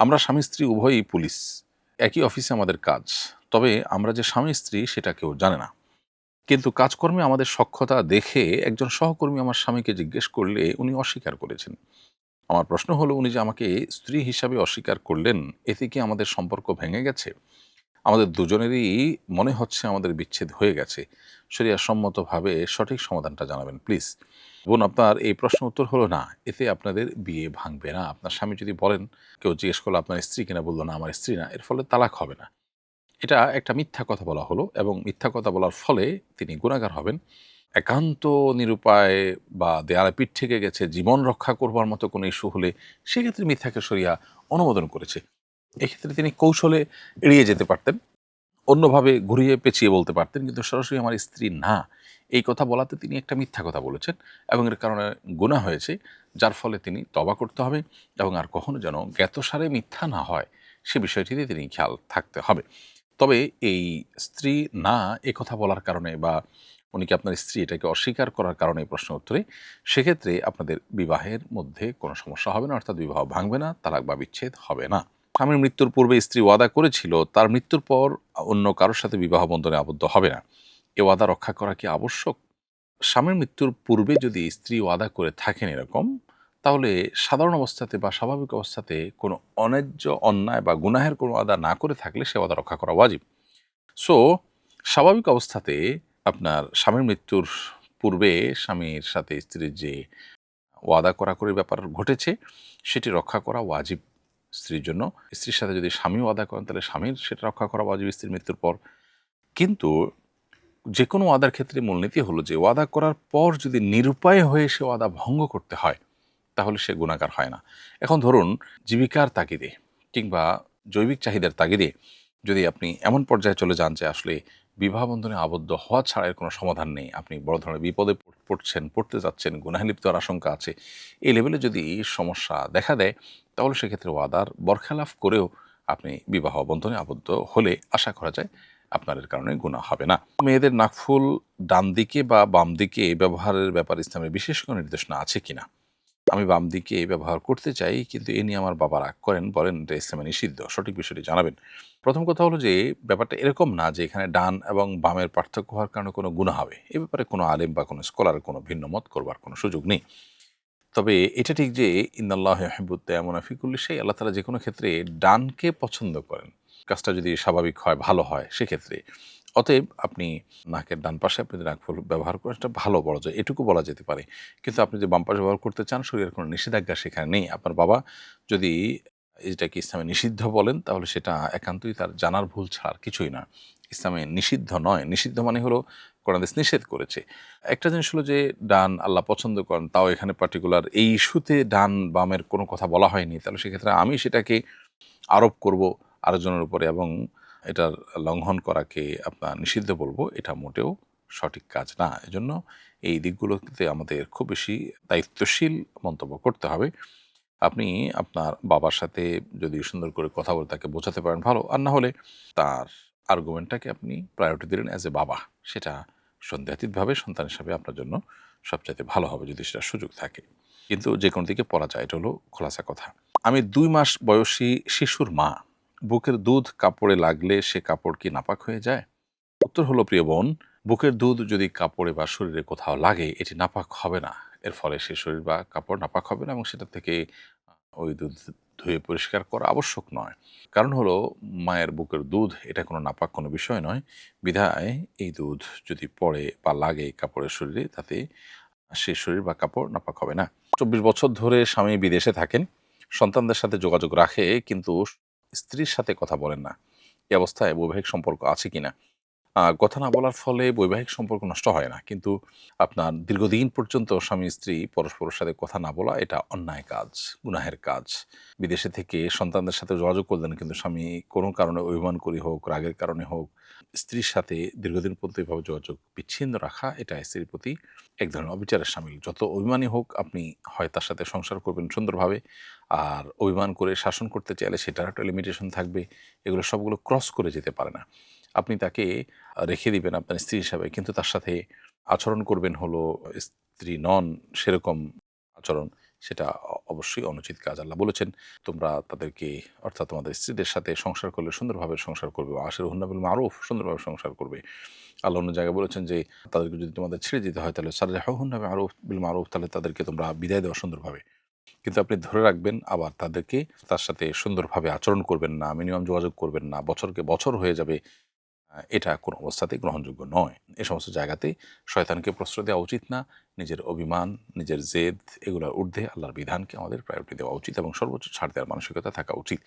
আমরা স্বামী-স্ত্রী উভয়ই পুলিশ। একই অফিসে আমাদের কাজ। তবে আমরা যে স্বামী-স্ত্রী সেটা কেউ জানে না। কিন্তু কাজকর্মে আমাদের সখ্যতা দেখে একজন সহকর্মী আমার স্বামীকে জিজ্ঞেস করলে উনি অস্বীকার করেছেন। আমার প্রশ্ন হলো, উনি যে আমাকে স্ত্রী হিসাবে অস্বীকার করলেন, এতে কি আমাদের সম্পর্ক ভেঙে গেছে? আমাদের দুজনেরই মনে হচ্ছে আমাদের বিচ্ছেদ হয়ে গেছে। শরিয়াসম্মতভাবে সঠিক সমাধানটা জানাবেন প্লিজ। বোন, আপনার এই প্রশ্ন উত্তর হলো না, এতে আপনাদের বিয়ে ভাঙবে না। আপনার স্বামী যদি বলেন, কেউ জিজ্ঞেস করলো আপনার স্ত্রী কিনা, বলল না আমার স্ত্রী না, এর ফলে তালাক হবে না। এটা একটা মিথ্যা কথা বলা হলো এবং মিথ্যা কথা বলার ফলে তিনি গুনাহগার হবেন। একান্ত নিরুপায় বা দেয়ালে পিঠ থেকে গেছে, জীবন রক্ষা করবার মতো কোনো ইস্যু হলে সেক্ষেত্রে মিথ্যাকে শরিয়া অনুমোদন করেছে। এক্ষেত্রে তিনি কৌশলে এড়িয়ে যেতে পারতেন, অন্যভাবে ঘুরিয়ে পেঁচিয়ে বলতে পারতেন, কিন্তু সরাসরি আমার স্ত্রী না এই কথা বলাতে তিনি একটা মিথ্যা কথা বলেছেন এবং এর কারণে গুনাহ হয়েছে, যার ফলে তিনি তওবা করতে হবে এবং আর কখনো যেন জ্ঞাতসারে মিথ্যা না হয় সে বিষয়টিতে তিনি খেয়াল থাকতে হবে। তবে এই স্ত্রী না এ কথা বলার কারণে বা উনি কি আপনার স্ত্রী এটাকে অস্বীকার করার কারণে প্রশ্ন উত্তরে, সেক্ষেত্রে আপনাদের বিবাহের মধ্যে কোনো সমস্যা হবে না, অর্থাৎ বিবাহ ভাঙবে না, তালাক বা বিচ্ছেদ হবে না। স্বামীর মৃত্যুর পূর্বে স্ত্রী ওয়াদা করেছিল তার মৃত্যুর পর অন্য কারোর সাথে বিবাহ বন্ধনে আবদ্ধ হবে না। এ ওয়াদা রক্ষা করা কি আবশ্যক? স্বামীর মৃত্যুর পূর্বে যদি স্ত্রী ওয়াদা করে থাকেন এরকম, তাহলে সাধারণ অবস্থাতে বা স্বাভাবিক অবস্থাতে কোনো অন্যায্য অন্যায় বা গুনাহের কোনো ওয়াদা না করে থাকলে সে ওয়াদা রক্ষা করা ওয়াজিব। সো স্বাভাবিক অবস্থাতে আপনার স্বামীর মৃত্যুর পূর্বে স্বামীর সাথে স্ত্রীর যে ওয়াদা করাকরির ব্যাপার ঘটেছে সেটি রক্ষা করা ওয়াজিব স্ত্রীর জন্য। স্ত্রীর সাথে যদি স্বামী ওয়াদা করেন তাহলে স্বামীর সেটা রক্ষা করা ওয়াজিব স্ত্রীর মৃত্যুর পর। কিন্তু যেকোনো ওয়াদার ক্ষেত্রে মূলনীতি হলো যে ওয়াদা করার পর যদি নিরুপায় হয়ে সে ওয়াদা ভঙ্গ করতে হয় তাহলে সে গুনাহগার হয় না। এখন ধরুন, জীবিকার তাগিদে কিংবা জৈবিক চাহিদার তাগিদে যদি আপনি এমন পর্যায়ে চলে যান যে আসলে বিবাহ বন্ধনে আবদ্ধ হওয়া ছাড়া এর কোনো সমাধান নেই, আপনি বড় ধরনের বিপদে পড়তে যাচ্ছেন, গুনাহে লিপ্ত হওয়ার আশঙ্কা আছে, এই লেভেলে যদি সমস্যা দেখা দেয় তাহলে সেক্ষেত্রে ওয়াদার বরখেলাফ করেও আপনি বিবাহ বন্ধনে আবদ্ধ হলে আশা করা যায় আপনার এর কারণে গুনাহ হবে না। মেয়েদের নাকফুল ডান দিকে বা বাম দিকে ব্যবহারের ব্যাপারে ইসলামের বিশেষ কোনো নির্দেশনা আছে কিনা? আমি বাম দিকে ব্যবহার করতে চাই, কিন্তু এ নিয়ে আমার বাবা রাগ করেন, বলেন এটা ইসলামে নিষিদ্ধ। সঠিক বিষয়টি জানাবেন। প্রথম কথা হলো যে ব্যাপারটা এরকম না যে এখানে ডান এবং বামের পার্থক্য হওয়ার কারণে কোনো গুনাহ হবে। এ ব্যাপারে কোনো আলেম বা কোনো স্কলারের কোনো ভিন্ন মত করবার কোনো সুযোগ নেই। তবে এটা ঠিক যে ইন্নাল্লাহা ইউহিব্বুত তায়াম্মুনা ফি কুল্লি শাই, আল্লাহ তাআলা যেকোনো ক্ষেত্রে ডানকে পছন্দ করেন। কাজটা যদি স্বাভাবিক হয়, ভালো হয় সেক্ষেত্রে। অতএব আপনি নাকের ডান পাশে আপনি যদি নাকফুল ব্যবহার করেন সেটা ভালো বলা যায়, এটুকু বলা যেতে পারে। কিন্তু আপনি যদি বাম পাশে ব্যবহার করতে চান শরীরের কোনো নিষেধাজ্ঞা সেখানে নেই। আপনার বাবা যদি এটাকে ইসলামে নিষিদ্ধ বলেন তাহলে সেটা একান্তই তার জানার ভুল ছাড়া আর কিছুই না। ইসলামে নিষিদ্ধ নয়। নিষিদ্ধ মানে হলো কোরআন হাদিস নিষেধ করেছে। একটা জিনিস হলো যে ডান আল্লাহ পছন্দ করেন, তাও এখানে পার্টিকুলার এই ইস্যুতে ডান বামের কোনো কথা বলা হয়নি। তাহলে সেক্ষেত্রে আমি সেটাকে আরোপ করব আরেকজনের উপরে এবং এটার লঙ্ঘন করাকে আপনার নিষিদ্ধ বলবো, এটা মোটেও সঠিক কাজ না। এজন্য এই দিকগুলোতে আমাদের খুব বেশি দায়িত্বশীল মন্তব্য করতে হবে। আপনি আপনার বাবার সাথে যদি সুন্দর করে কথা বলে তাকে বোঝাতে পারেন ভালো, আর না হলে তার আর্গুমেন্টটাকে আপনি প্রায়োরিটি দিলেন অ্যাজ এ বাবা, সেটা সন্দেহাতীতভাবে সন্তান হিসাবে আপনার জন্য সবচাইতে ভালো হবে যদি সেটা সুযোগ থাকে। কিন্তু যে কোনো দিকে পড়া যায়, এটা হলো খোলাসা কথা। আমি ২ মাস বয়সী শিশুর মা। বুকের দুধ কাপড়ে লাগলে সে কাপড় কি নাপাক হয়ে যায়? উত্তর হলো, প্রিয় বোন, বুকের দুধ যদি কাপড়ে বা শরীরে কোথাও লাগে এটি নাপাক হবে না। এর ফলে সে শরীর বা কাপড় নাপাক হবে না এবং সেটা থেকে ওই দুধ ধুয়ে পরিষ্কার করা আবশ্যক নয়। কারণ হলো মায়ের বুকের দুধ এটা কোনো নাপাক কোনো বিষয় নয়। বিধায় এই দুধ যদি পড়ে বা লাগে কাপড়ের শরীরে তাতে সে শরীর বা কাপড় নাপাক হবে না। ২৪ বছর ধরে স্বামী বিদেশে থাকেন, সন্তানদের সাথে যোগাযোগ রাখে কিন্তু স্ত্রীর সাথে কথা বলেন না। এই অবস্থায় বৈবাহিক সম্পর্ক আছে কিনা? কথা না বলার ফলে বৈবাহিক সম্পর্ক নষ্ট হয় না। কিন্তু আপনার দীর্ঘদিন পর্যন্ত স্বামী-স্ত্রী পরস্পরের সাথে কথা না বলা এটা অন্যায় কাজ, গুনাহের কাজ। বিদেশে থেকে সন্তানদের সাথে যোগাযোগ করলেন কিন্তু স্বামী কোনো কারণে অভিমান করে হোক, রাগের কারণে হোক, স্ত্রীর সাথে দীর্ঘদিন পর্যন্ত এভাবে যোগাযোগ বিচ্ছিন্ন রাখা এটা স্ত্রীর প্রতি এক ধরনের অবিচারের শামিল। যত অভিমানী হোক আপনি হয় তার সাথে সংসার করবেন সুন্দরভাবে, আর অভিমান করে শাসন করতে চাইলে সেটার একটা লিমিটেশন থাকবে। এগুলো সবগুলো ক্রস করে যেতে পারে না। আপনি তাকে রেখে দিবেন আপনার স্ত্রী হিসাবে, কিন্তু তার সাথে আচরণ করবেন হলো স্ত্রী নন সেরকম আচরণ। সেটা অবশ্যই অনুচিত কাজ। আল্লাহ বলেছেন, তোমরা তাদেরকে অর্থাৎ তোমাদের স্ত্রীদের সাথে সংসার করলে সুন্দরভাবে সংসার করবে, আশিরুহুন্না বিল মারুফ, সুন্দরভাবে সংসার করবে। আল্লাহ অন্য জায়গায় বলেছেন যে তাদেরকে যদি তোমাদের ছেড়ে দিতে হয় তাহলে সাররিহুহুন্না বিল মারুফ, তাহলে তাদেরকে তোমরা বিদায় দেওয়া সুন্দরভাবে। কিন্তু আপনি ধরে রাখবেন আবার তাদেরকে তার সাথে সুন্দরভাবে আচরণ করবেন না, মিনিমাম যোগাযোগ করবেন না, বছরকে বছর হয়ে যাবে, এটা কোনো অবস্থাতেই গ্রহণযোগ্য নয়। এ সমস্ত জায়গাতে শয়তানকে প্রশ্রয় দেওয়া উচিত না। নিজের অভিমান, নিজের জেদ, এগুলোর ঊর্ধ্বে আল্লাহর বিধানকে আমাদের প্রায়োরিটি দেওয়া উচিত এবং সর্বোচ্চ ছাড় দেওয়ার মানসিকতা থাকা উচিত।